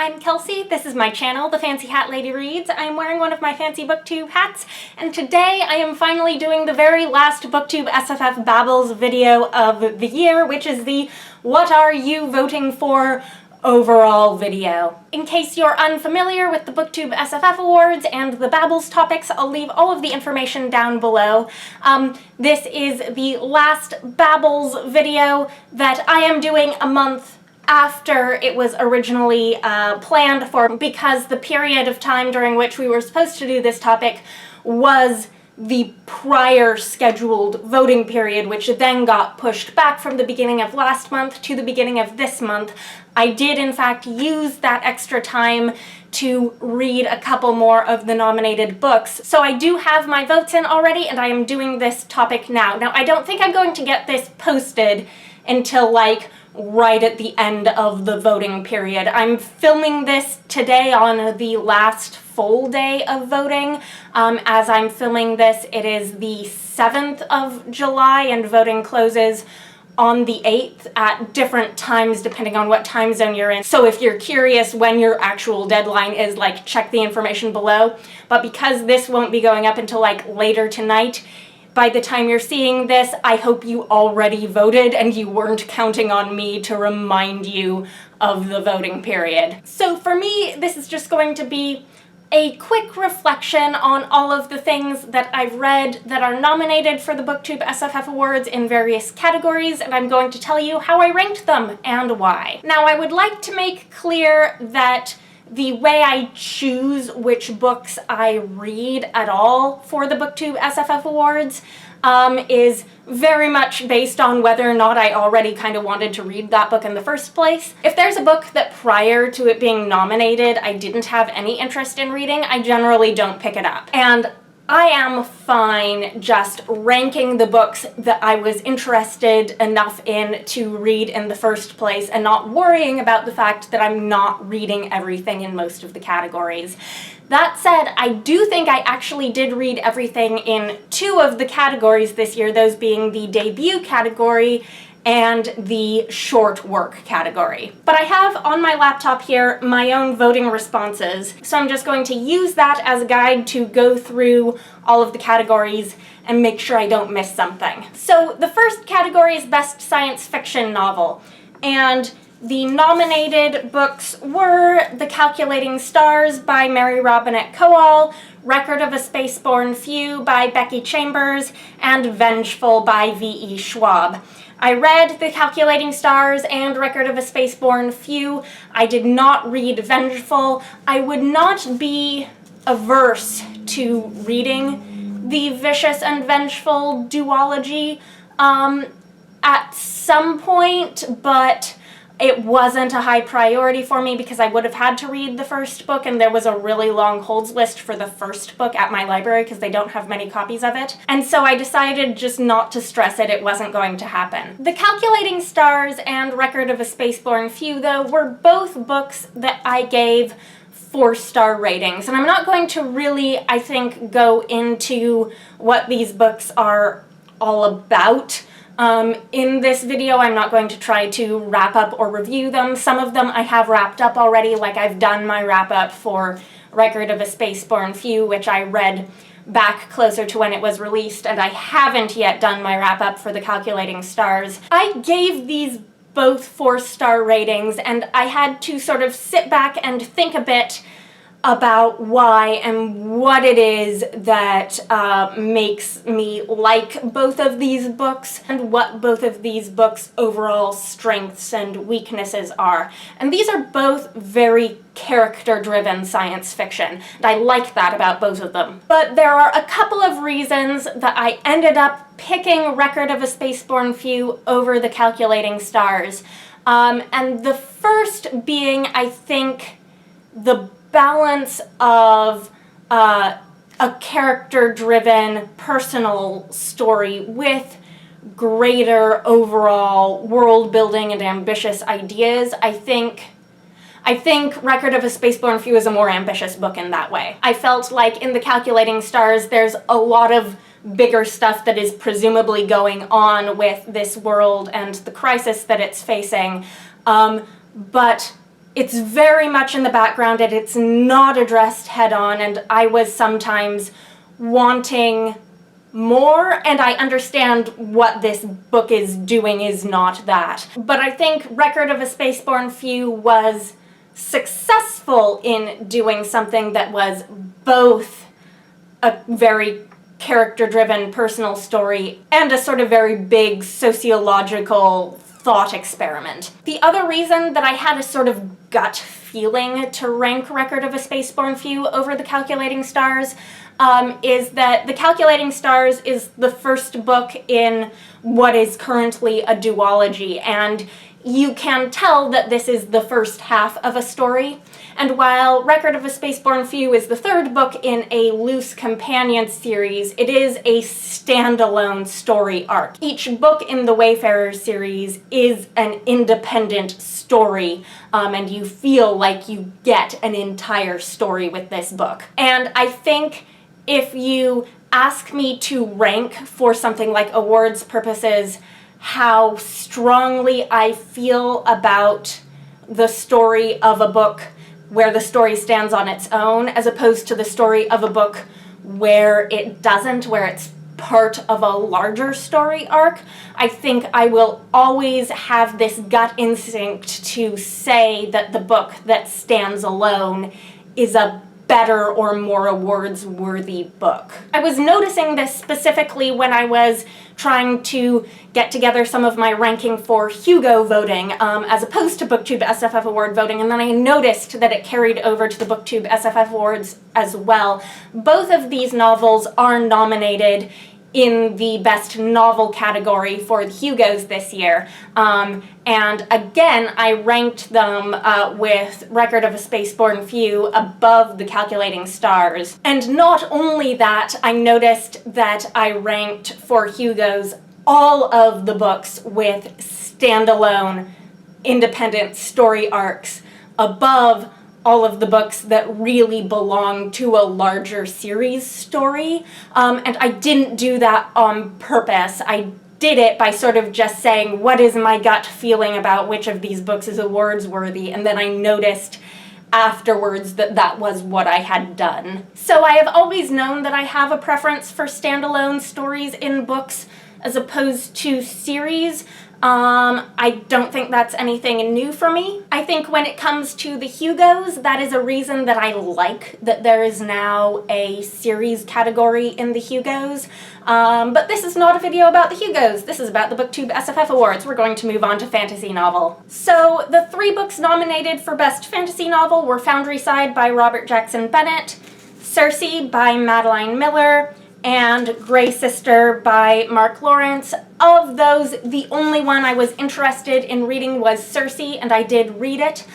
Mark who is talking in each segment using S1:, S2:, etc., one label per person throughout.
S1: I'm Kelsey. This is my channel, The Fancy Hat Lady Reads. I'm wearing one of my fancy booktube hats, and today I am finally doing the very last booktube SFF Babbles video of the year, which is the What Are You Voting For overall video. In case you're unfamiliar with the booktube SFF awards and the Babbles topics, I'll leave all of the information down below. This is the last Babbles video that I am doing a month after it was originally planned for, because the period of time during which we were supposed to do this topic was the prior scheduled voting period, which then got pushed back from the beginning of last month to the beginning of this month. I did in fact use that extra time to read a couple more of the nominated books. So I do have my votes in already, and I am doing this topic now. Now, I don't think I'm going to get this posted until like right at the end of the voting period. I'm filming this today on the last full day of voting. As I'm filming this, it is the 7th of July and voting closes on the 8th at different times depending on what time zone you're in. So if you're curious when your actual deadline is, like, check the information below. But because this won't be going up until like later tonight, by the time you're seeing this, I hope you already voted and you weren't counting on me to remind you of the voting period. So for me, this is just going to be a quick reflection on all of the things that I've read that are nominated for the BookTube SFF Awards in various categories, and I'm going to tell you how I ranked them and why. Now, I would like to make clear that the way I choose which books I read at all for the BookTube SFF Awards is very much based on whether or not I already kind of wanted to read that book in the first place. If there's a book that prior to it being nominated I didn't have any interest in reading, I generally don't pick it up. And I am fine just ranking the books that I was interested enough in to read in the first place and not worrying about the fact that I'm not reading everything in most of the categories. That said, I do think I actually did read everything in 2 of the categories this year, those being the debut category and the short work category. But I have on my laptop here my own voting responses, so I'm just going to use that as a guide to go through all of the categories and make sure I don't miss something. So the first category is Best Science Fiction Novel, and the nominated books were The Calculating Stars by Mary Robinette Kowal, Record of a Spaceborn Few by Becky Chambers, and Vengeful by V.E. Schwab. I read The Calculating Stars and Record of a Spaceborn Few. I did not read Vengeful. I would not be averse to reading the Vicious and Vengeful duology at some point, but it wasn't a high priority for me because I would have had to read the first book, and there was a really long holds list for the first book at my library because they don't have many copies of it. And so I decided just not to stress it. It wasn't going to happen. The Calculating Stars and Record of a Spaceborn Few, though, were both books that I gave 4-star ratings. And I'm not going to really, I think, go into what these books are all about. In this video, I'm not going to try to wrap up or review them. Some of them I have wrapped up already, like I've done my wrap-up for Record of a Spaceborn Few, which I read back closer to when it was released, and I haven't yet done my wrap-up for The Calculating Stars. I gave these both 4-star ratings, and I had to sort of sit back and think a bit about why and what it is that makes me like both of these books and what both of these books' overall strengths and weaknesses are. And these are both very character-driven science fiction, and I like that about both of them. But there are a couple of reasons that I ended up picking Record of a Spaceborn Few over The Calculating Stars. And the first being, I think, the balance of a character-driven personal story with greater overall world-building and ambitious ideas. I think Record of a Spaceborn Few is a more ambitious book in that way. I felt like in The Calculating Stars there's a lot of bigger stuff that is presumably going on with this world and the crisis that it's facing, but it's very much in the background and it's not addressed head-on, and I was sometimes wanting more, and I understand what this book is doing is not that. But I think Record of a Spaceborn Few was successful in doing something that was both a very character-driven personal story and a sort of very big sociological thought experiment. The other reason that I had a sort of gut feeling to rank Record of a Spaceborn Few over The Calculating Stars is that The Calculating Stars is the first book in what is currently a duology, and you can tell that this is the first half of a story. And while Record of a Spaceborn Few is the third book in a loose companion series, it is a standalone story arc. Each book in the Wayfarer series is an independent story, and you feel like you get an entire story with this book. And I think if you ask me to rank for something like awards purposes how strongly I feel about the story of a book where the story stands on its own, as opposed to the story of a book where it doesn't, where it's part of a larger story arc, I think I will always have this gut instinct to say that the book that stands alone is a better or more awards-worthy book. I was noticing this specifically when I was trying to get together some of my ranking for Hugo voting, as opposed to BookTube SFF Award voting, and then I noticed that it carried over to the BookTube SFF Awards as well. Both of these novels are nominated in the Best Novel category for the Hugos this year. And again, I ranked them with Record of a Spaceborn Few above The Calculating Stars. And not only that, I noticed that I ranked for Hugos all of the books with standalone, independent story arcs above all of the books that really belong to a larger series story. And I didn't do that on purpose. I did it by sort of just saying, what is my gut feeling about which of these books is awards worthy? And then I noticed afterwards that that was what I had done. So I have always known that I have a preference for standalone stories in books as opposed to series. I don't think that's anything new for me. I think when it comes to the Hugos, that is a reason that I like that there is now a series category in the Hugos. But this is not a video about the Hugos. This is about the BookTube SFF Awards. We're going to move on to fantasy novel. So the 3 books nominated for Best Fantasy Novel were Foundryside by Robert Jackson Bennett, Circe by Madeline Miller, and Grey Sister by Mark Lawrence. Of those, the only one I was interested in reading was Circe, and I did read it.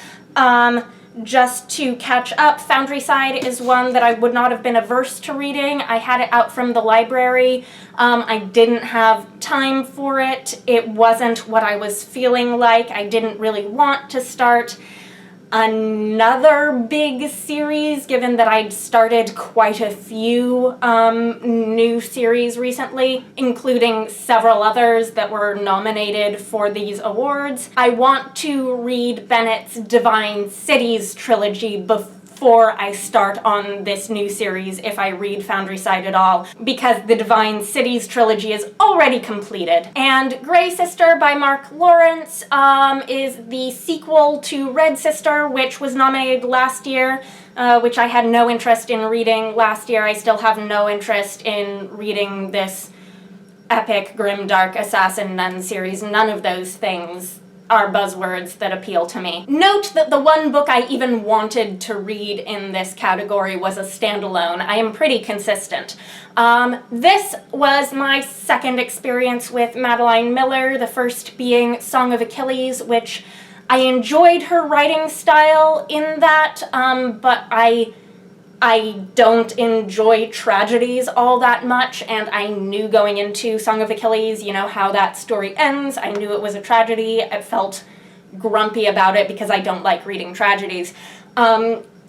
S1: Just to catch up, Foundryside is one that I would not have been averse to reading. I had it out from the library. I didn't have time for it. It wasn't what I was feeling like. I didn't really want to start another big series, given that I'd started quite a few new series recently, including several others that were nominated for these awards. I want to read Bennett's Divine Cities trilogy before I start on this new series, if I read Foundryside at all, because the Divine Cities trilogy is already completed. And Grey Sister by Mark Lawrence is the sequel to Red Sister, which was nominated last year, which I had no interest in reading last year. I still have no interest in reading this epic, grimdark assassin nun series. None of those things are buzzwords that appeal to me. Note that the one book I even wanted to read in this category was a standalone. I am pretty consistent. This was my second experience with Madeline Miller, the first being Song of Achilles, which I enjoyed her writing style in that, but I don't enjoy tragedies all that much, and I knew going into Song of Achilles, you know, how that story ends. I knew it was a tragedy. I felt grumpy about it because I don't like reading tragedies.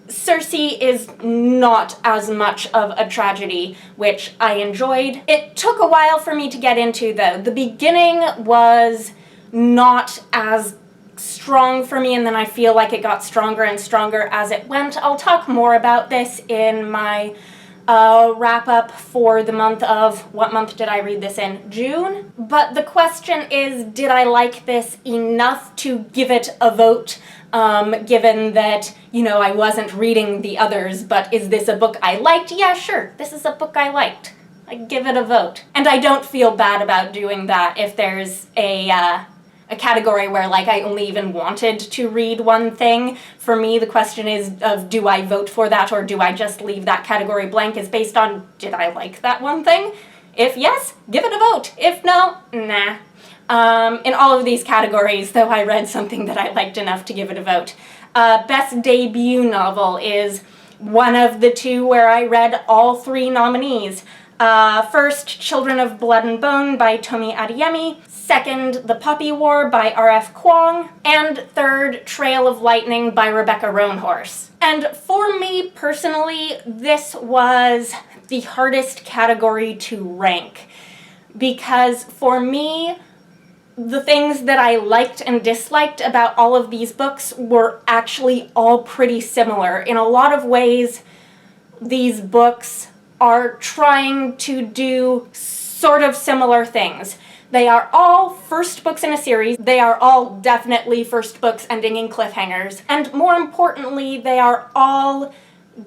S1: Circe is not as much of a tragedy, which I enjoyed. It took a while for me to get into, though. The beginning was not as strong for me, and then I feel like it got stronger and stronger as it went. I'll talk more about this in my wrap-up for the month of, what month did I read this in? June? But the question is, did I like this enough to give it a vote, given that, you know, I wasn't reading the others, but is this a book I liked? Yeah, sure, this is a book I liked. I give it a vote. And I don't feel bad about doing that if there's a category where, like, I only even wanted to read one thing. For me, the question is of, do I vote for that, or do I just leave that category blank, is based on, did I like that one thing? If yes, give it a vote. If no, nah. In all of these categories, though, I read something that I liked enough to give it a vote. Best debut novel is one of the two where I read all three nominees. First, Children of Blood and Bone by Tomi Adeyemi. Second, The Poppy War by R.F. Kuang. And third, Trail of Lightning by Rebecca Roanhorse. And for me personally, this was the hardest category to rank. Because for me, the things that I liked and disliked about all of these books were actually all pretty similar. In a lot of ways, these books are trying to do sort of similar things. They are all first books in a series. They are all definitely first books ending in cliffhangers. And more importantly, they are all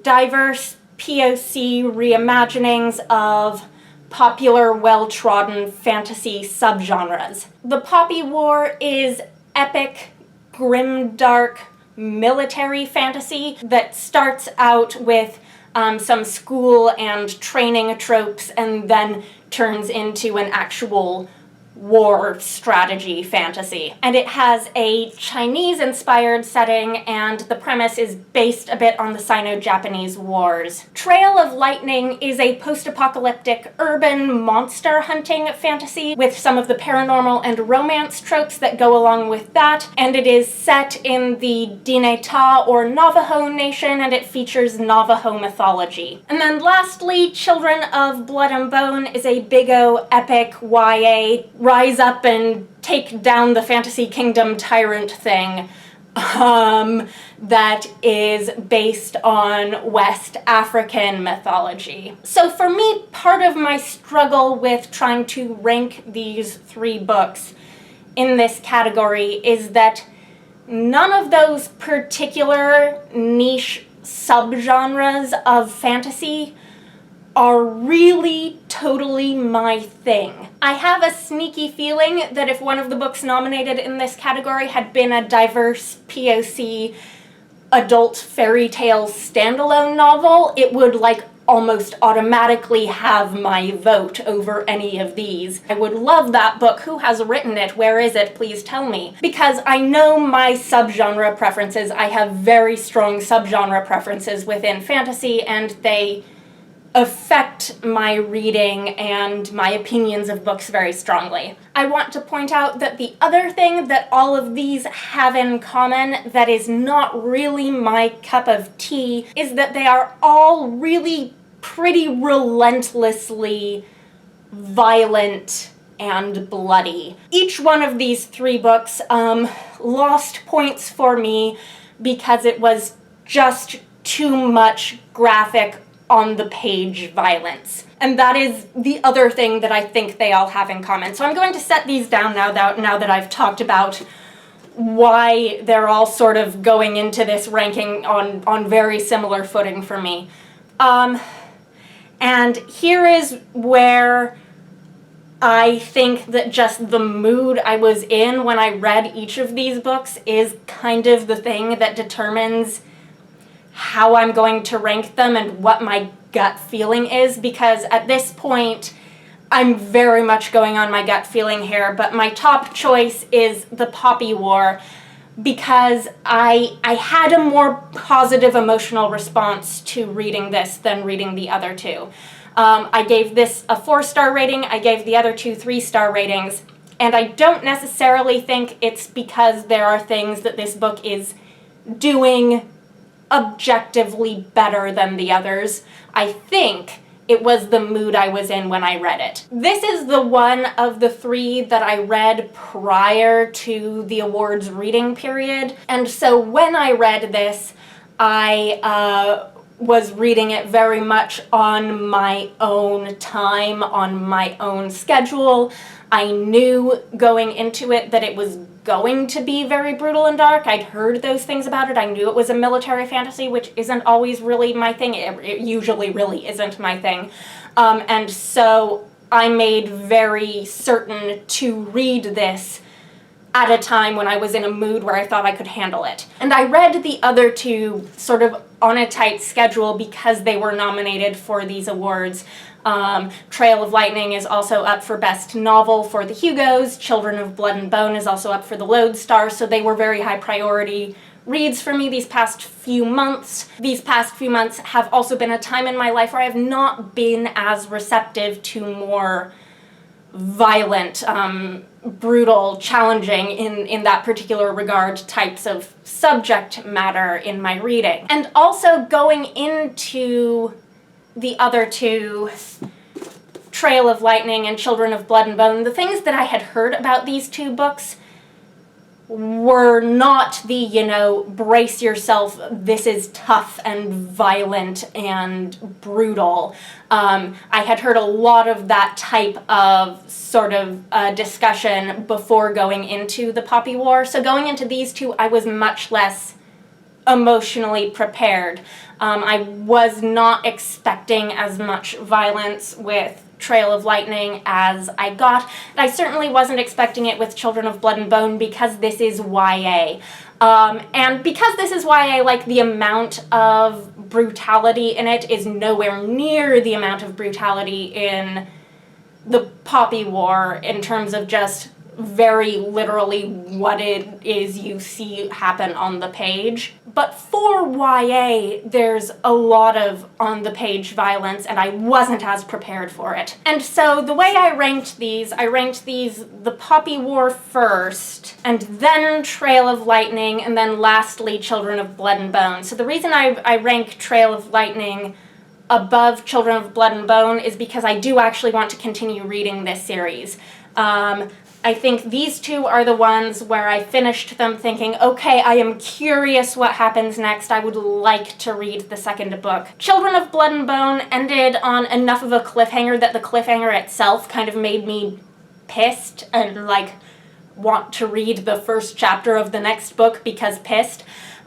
S1: diverse POC reimaginings of popular, well-trodden fantasy subgenres. The Poppy War is epic, grimdark, military fantasy that starts out with some school and training tropes and then turns into an actual war strategy fantasy. And it has a Chinese-inspired setting, and the premise is based a bit on the Sino-Japanese Wars. Trail of Lightning is a post-apocalyptic urban monster hunting fantasy with some of the paranormal and romance tropes that go along with that, and it is set in the Dinétah or Navajo Nation, and it features Navajo mythology. And then lastly, Children of Blood and Bone is a big O epic YA rise up and take down the fantasy kingdom tyrant thing that is based on West African mythology. So for me, part of my struggle with trying to rank these three books in this category is that none of those particular niche subgenres of fantasy are really totally my thing. I have a sneaky feeling that if one of the books nominated in this category had been a diverse POC adult fairy tale standalone novel, it would like almost automatically have my vote over any of these. I would love that book. Who has written it? Where is it? Please tell me. Because I know my subgenre preferences. I have very strong subgenre preferences within fantasy, and they affect my reading and my opinions of books very strongly. I want to point out that the other thing that all of these have in common that is not really my cup of tea is that they are all really pretty relentlessly violent and bloody. Each one of these three books lost points for me because it was just too much graphic on the page violence. And that is the other thing that I think they all have in common. So I'm going to set these down now that I've talked about why they're all sort of going into this ranking on very similar footing for me. And here is where I think that just the mood I was in when I read each of these books is kind of the thing that determines how I'm going to rank them and what my gut feeling is, because at this point I'm very much going on my gut feeling here, but my top choice is The Poppy War because I had a more positive emotional response to reading this than reading the other two. I gave this a 4-star rating, I gave the other two 3-star ratings, and I don't necessarily think it's because there are things that this book is doing objectively better than the others. I think it was the mood I was in when I read it. This is the one of the three that I read prior to the awards reading period. And so when I read this, I was reading it very much on my own time, on my own schedule. I knew going into it that it was going to be very brutal and dark. I'd heard those things about it. I knew it was a military fantasy, which isn't always really my thing. It usually really isn't my thing. And so I made very certain to read this at a time when I was in a mood where I thought I could handle it. And I read the other two sort of on a tight schedule because they were nominated for these awards. Trail of Lightning is also up for Best Novel for the Hugos. Children of Blood and Bone is also up for the Lodestar, so they were very high priority reads for me these past few months. These past few months have also been a time in my life where I have not been as receptive to more violent, brutal, challenging in that particular regard types of subject matter in my reading. And also going into the other two, Trail of Lightning and Children of Blood and Bone, the things that I had heard about these two books were not the, you know, brace yourself, this is tough and violent and brutal. I had heard a lot of that type of sort of discussion before going into the Poppy War. So going into these two, I was much less emotionally prepared. I was not expecting as much violence with Trail of Lightning as I got. And I certainly wasn't expecting it with Children of Blood and Bone because this is YA. And because this is YA, like, the amount of brutality in it is nowhere near the amount of brutality in the Poppy War in terms of just very literally what it is you see happen on the page. But for YA, there's a lot of on-the-page violence, and I wasn't as prepared for it. And so the way I ranked these the Poppy War first, and then Trail of Lightning, and then lastly Children of Blood and Bone. So the reason I rank Trail of Lightning above Children of Blood and Bone is because I do actually want to continue reading this series. I think these two are the ones where I finished them thinking, okay, I am curious what happens next. I would like to read the second book. Children of Blood and Bone ended on enough of a cliffhanger that the cliffhanger itself kind of made me pissed and, like, want to read the first chapter of the next book because pissed.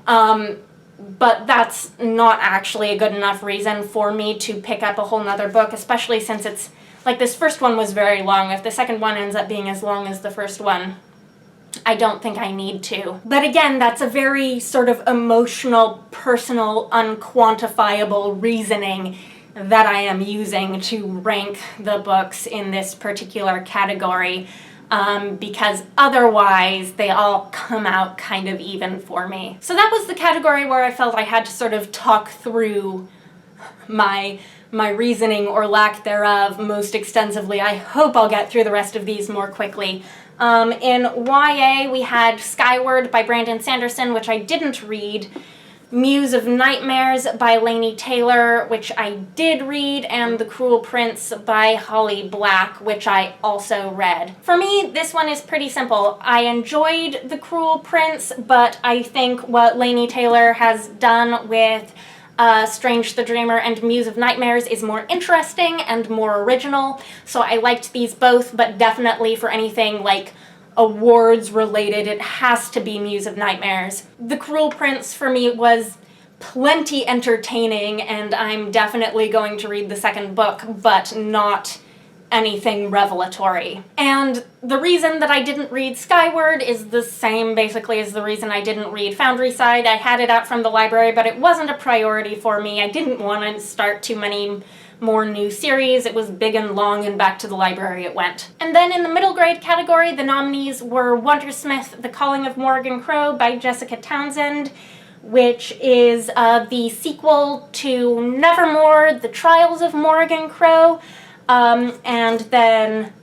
S1: But that's not actually a good enough reason for me to pick up a whole nother book, especially since it's like, this first one was very long. If the second one ends up being as long as the first one, I don't think I need to. But again, that's a very sort of emotional, personal, unquantifiable reasoning that I am using to rank the books in this particular category, because otherwise they all come out kind of even for me. So that was the category where I felt I had to sort of talk through my reasoning or lack thereof most extensively. I hope I'll get through the rest of these more quickly. In YA, we had Skyward by Brandon Sanderson, which I didn't read, Muse of Nightmares by Laini Taylor, which I did read, and The Cruel Prince by Holly Black, which I also read. For me, this one is pretty simple. I enjoyed The Cruel Prince, but I think what Laini Taylor has done with Strange the Dreamer and Muse of Nightmares is more interesting and more original, so I liked these both, but definitely for anything like awards related, it has to be Muse of Nightmares. The Cruel Prince for me was plenty entertaining, and I'm definitely going to read the second book, but not anything revelatory. And the reason that I didn't read Skyward is the same basically as the reason I didn't read Foundry Side. I had it out from the library, but it wasn't a priority for me. I didn't want to start too many more new series. It was big and long, and back to the library it went. And then in the middle grade category, the nominees were Wundersmith, The Calling of Morrigan Crow by Jessica Townsend, which is the sequel to Nevermore, The Trials of Morrigan Crow, and then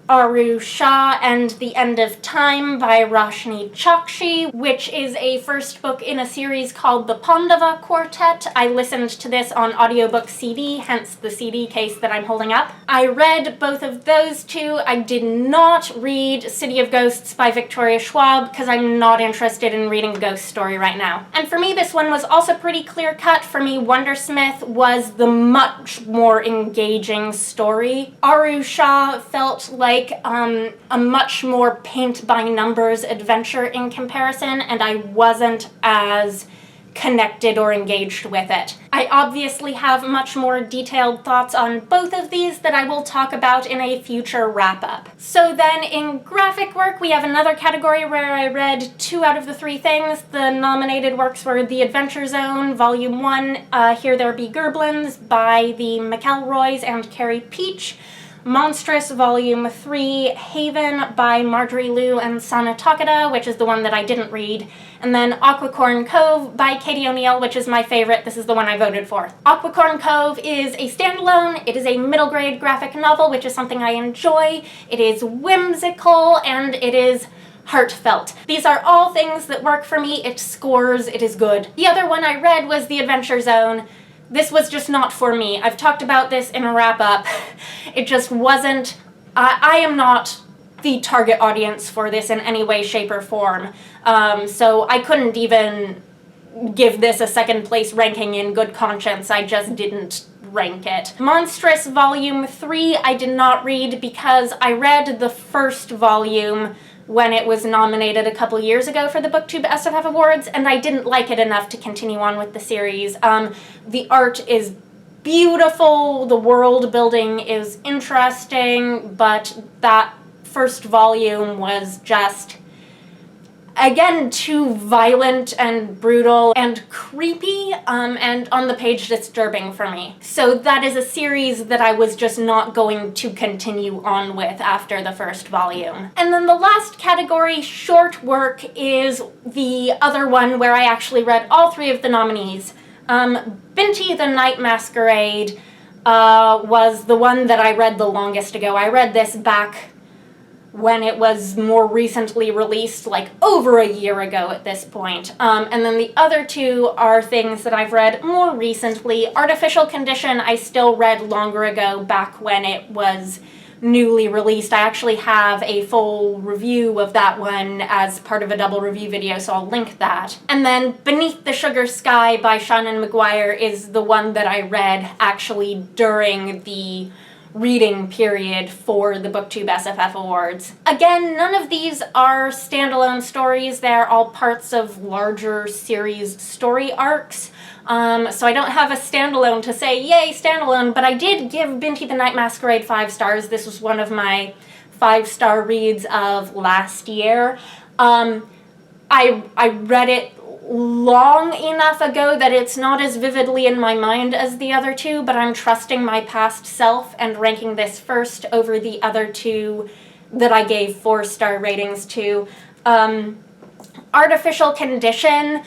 S1: Aru Shah and the End of Time by Roshani Chokshi, which is a first book in a series called the Pandava Quartet. I listened to this on audiobook CD, hence the CD case that I'm holding up. I read both of those two. I did not read City of Ghosts by Victoria Schwab because I'm not interested in reading a ghost story right now. And for me, this one was also pretty clear-cut. For me, Wundersmith was the much more engaging story. Aru Shah felt like a much more paint-by-numbers adventure in comparison, and I wasn't as connected or engaged with it. I obviously have much more detailed thoughts on both of these that I will talk about in a future wrap-up. So then in graphic work, we have another category where I read 2 out of the 3 things. The nominated works were The Adventure Zone, Volume 1, Here There Be Gerblins by the McElroys and Carey Pietsch, Monstrous Volume 3, Haven by Marjorie Liu and Sana Takeda, which is the one that I didn't read, and then Aquicorn Cove by Katie O'Neill, which is my favorite. This is the one I voted for. Aquicorn Cove is a standalone. It is a middle grade graphic novel, which is something I enjoy. It is whimsical and it is heartfelt. These are all things that work for me. It scores. It is good. The other one I read was The Adventure Zone. This was just not for me. I've talked about this in a wrap-up. It just wasn't... I am not the target audience for this in any way, shape, or form. So I couldn't even give this a second place ranking in good conscience. I just didn't rank it. Monstrous Volume 3 I did not read because I read the first volume when it was nominated a couple years ago for the BookTube SFF Awards, and I didn't like it enough to continue on with the series. The art is beautiful, the world building is interesting, but that first volume was just, again, too violent and brutal and creepy, and on the page disturbing for me. So that is a series that I was just not going to continue on with after the first volume. And then the last category, short work, is the other one where I actually read all 3 of the nominees. Binti the Night Masquerade was the one that I read the longest ago. I read this back when it was more recently released, like over a year ago at this point. And then the other 2 are things that I've read more recently. Artificial Condition I still read longer ago, back when it was newly released. I actually have a full review of that one as part of a double review video, so I'll link that. And then Beneath the Sugar Sky by Seanan McGuire is the one that I read actually during the reading period for the BookTube SFF Awards. Again, none of these are standalone stories. They're all parts of larger series story arcs. So I don't have a standalone to say, yay, standalone, but I did give Binti the Night Masquerade 5 stars. This was one of my 5-star reads of last year. I read it long enough ago that it's not as vividly in my mind as the other 2, but I'm trusting my past self and ranking this first over the other 2 that I gave 4-star ratings to. Artificial Condition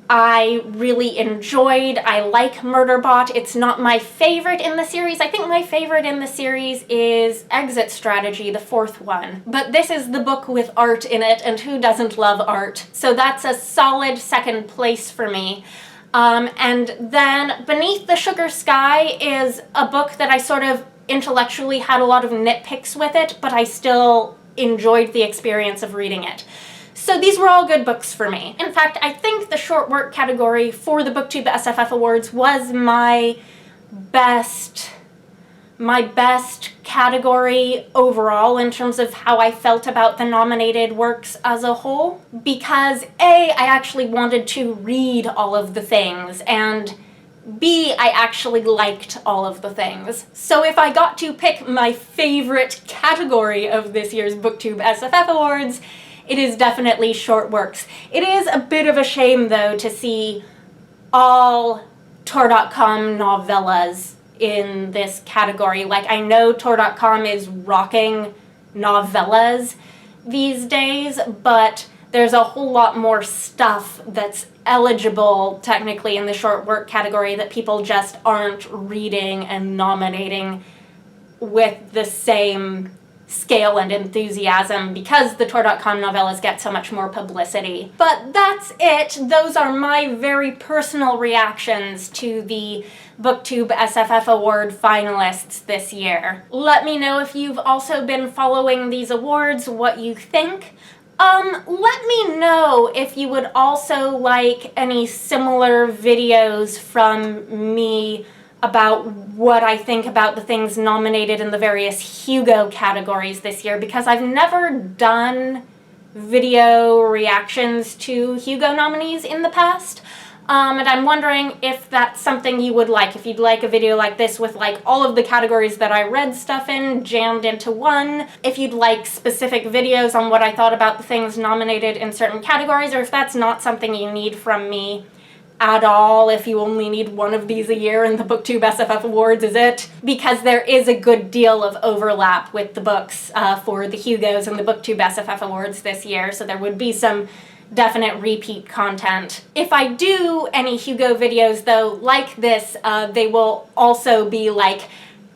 S1: I really enjoyed. I like Murderbot. It's not my favorite in the series. I think my favorite in the series is Exit Strategy, the 4th one. But this is the book with art in it, and who doesn't love art? So that's a solid second place for me. And then Beneath the Sugar Sky is a book that I sort of intellectually had a lot of nitpicks with it, but I still enjoyed the experience of reading it. So these were all good books for me. In fact, I think the short work category for the BookTube SFF Awards was my best category overall in terms of how I felt about the nominated works as a whole. Because A, I actually wanted to read all of the things, and B, I actually liked all of the things. So if I got to pick my favorite category of this year's BookTube SFF Awards, it is definitely short works. It is a bit of a shame, though, to see all Tor.com novellas in this category. Like, I know Tor.com is rocking novellas these days, but there's a whole lot more stuff that's eligible, technically, in the short work category that people just aren't reading and nominating with the same scale and enthusiasm because the Tor.com novellas get so much more publicity. But that's it. Those are my very personal reactions to the BookTube SFF Award finalists this year. Let me know if you've also been following these awards, what you think. Let me know if you would also like any similar videos from me about what I think about the things nominated in the various Hugo categories this year, because I've never done video reactions to Hugo nominees in the past. And I'm wondering if that's something you would like, if you'd like a video like this with like all of the categories that I read stuff in jammed into one, if you'd like specific videos on what I thought about the things nominated in certain categories, or if that's not something you need from me at all, if you only need one of these a year and the BookTube SFF Awards is it, because there is a good deal of overlap with the books for the Hugos and the BookTube SFF Awards this year, so there would be some definite repeat content. If I do any Hugo videos though like this, they will also be like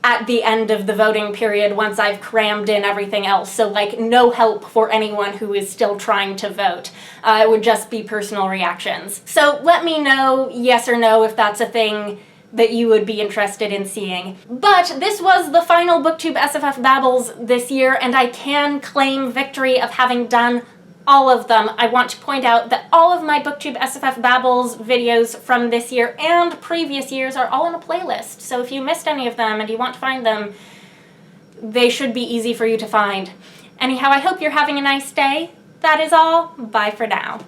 S1: at the end of the voting period once I've crammed in everything else, so like no help for anyone who is still trying to vote. It would just be personal reactions. So let me know, yes or no, if that's a thing that you would be interested in seeing. But this was the final BookTube SFF Babbles this year, and I can claim victory of having done all of them. I want to point out that all of my BookTube SFF Babbles videos from this year and previous years are all in a playlist, so if you missed any of them and you want to find them, they should be easy for you to find. Anyhow, I hope you're having a nice day. That is all. Bye for now.